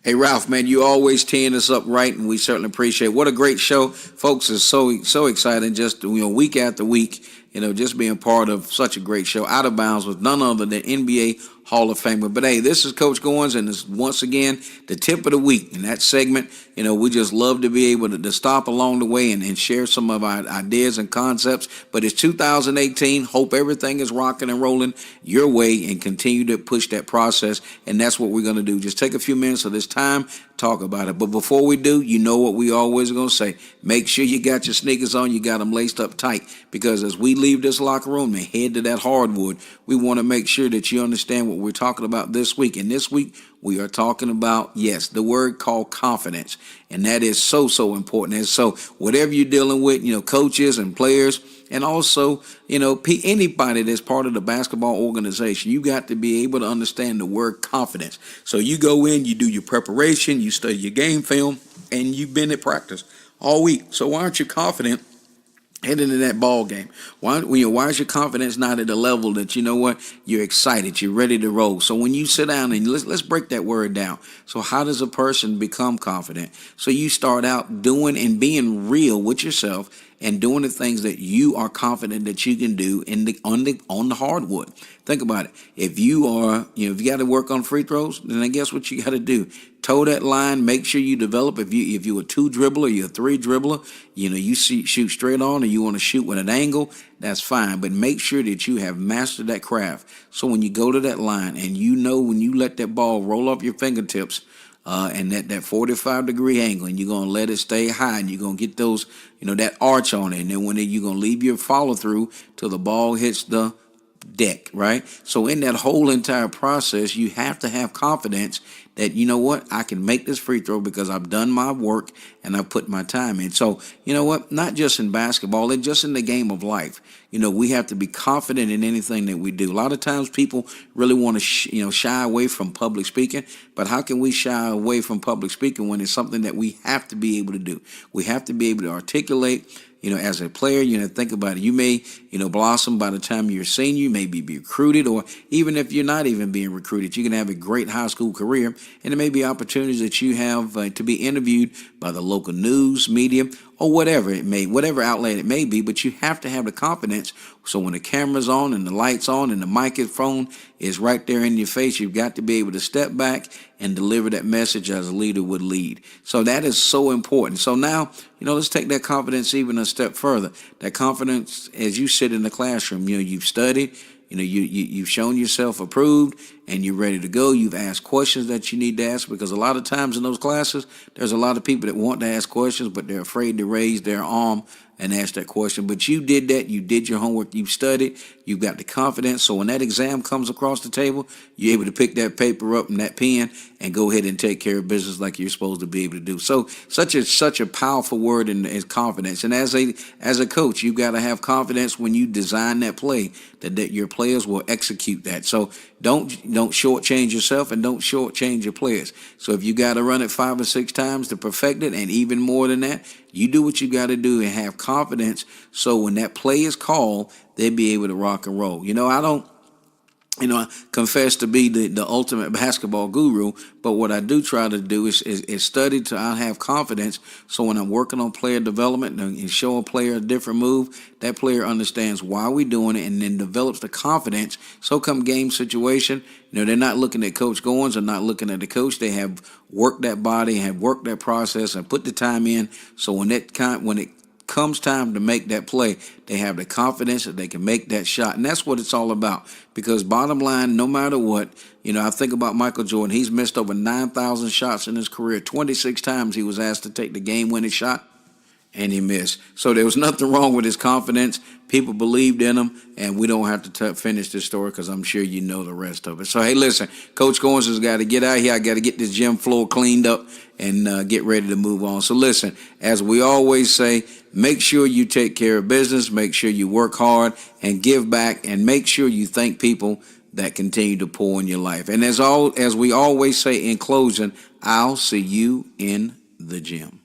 Hey Ralph, man, you always teeing us up right, and we certainly appreciate it. What a great show, folks! Is so exciting. Just week after week, just being part of such a great show. Out of Bounds with none other than NBA Hall of Famer. But hey, this is Coach Goins, and it's once again the tip of the week. In that segment, we just love to be able to stop along the way and share some of our ideas and concepts. But it's 2018. Hope everything is rocking and rolling your way, and continue to push that process. And that's what we're going to do. Just take a few minutes of this time, talk about it. But before we do, you know what we always going to say. Make sure you got your sneakers on, you got them laced up tight, because as we leave this locker room and head to that hardwood, we want to make sure that you understand what we're talking about this week. And this week, we are talking about, yes, the word called confidence. And that is so important. And so whatever you're dealing with, coaches and players, and also, anybody that's part of the basketball organization, you got to be able to understand the word confidence. So you go in, you do your preparation, you study your game film, and you've been at practice all week. So why aren't you confident heading into that ball game? Why is your confidence not at the level that you're excited, you're ready to roll? So when you sit down and let's break that word down. So how does a person become confident? So you start out doing and being real with yourself and doing the things that you are confident that you can do on the hardwood. Think about it. If you are, if you got to work on free throws, then I guess what you got to do. Toe that line. Make sure you develop. If you're a 2 dribbler, you're a 3 dribbler. You shoot straight on, or you want to shoot with an angle. That's fine. But make sure that you have mastered that craft. So when you go to that line, and when you let that ball roll off your fingertips, and that 45-degree angle, and you're going to let it stay high, and you're going to get those, that arch on it. And then you're going to leave your follow through till the ball hits the deck, right? So in that whole entire process, you have to have confidence that, I can make this free throw because I've done my work and I've put my time in. So, not just in basketball, and just in the game of life, we have to be confident in anything that we do. A lot of times people really want to, shy away from public speaking, but how can we shy away from public speaking when it's something that we have to be able to do? We have to be able to articulate. As a player, think about it. You may, blossom by the time you're a senior. You may be recruited, or even if you're not even being recruited, you can have a great high school career. And there may be opportunities that you have to be interviewed by the local news, media, or whatever outlet it may be. But you have to have the confidence. So when the camera's on and the light's on and the microphone is right there in your face, you've got to be able to step back and deliver that message as a leader would lead. So that is so important. So now, let's take that confidence even a step further. That confidence as you sit in the classroom, you've studied, you've shown yourself approved, and you're ready to go. You've asked questions that you need to ask, because a lot of times in those classes, there's a lot of people that want to ask questions, but they're afraid to raise their arm and ask that question. But you did that. You did your homework. You've studied. You've got the confidence. So when that exam comes across the table, you're able to pick that paper up and that pen and go ahead and take care of business like you're supposed to be able to do. So such a powerful word is confidence. And as a coach, you've got to have confidence when you design that play that your players will execute that. So don't shortchange yourself, and don't shortchange your players. So if you got to run it 5 or 6 times to perfect it, and even more than that, you do what you got to do and have confidence. So when that play is called, they'll be able to rock and roll. I confess to be the ultimate basketball guru, but what I do try to do is study to I have confidence. So when I'm working on player development and show a player a different move, that player understands why we're doing it, and then develops the confidence. So come game situation, they're not looking at Coach Goins, or not looking at the coach. They have worked that body, have worked that process, and put the time in. So when it comes time to make that play, they have the confidence that they can make that shot. And that's what it's all about. Because bottom line, no matter what, I think about Michael Jordan. He's missed over 9,000 shots in his career. 26 times he was asked to take the game-winning shot, and he missed. So there was nothing wrong with his confidence. People believed in him, and we don't have to finish this story, because I'm sure you know the rest of it. So, hey, listen, Coach Goins has got to get out here. I got to get this gym floor cleaned up and get ready to move on. So, listen, as we always say, make sure you take care of business, make sure you work hard and give back, and make sure you thank people that continue to pour in your life. And as we always say in closing, I'll see you in the gym.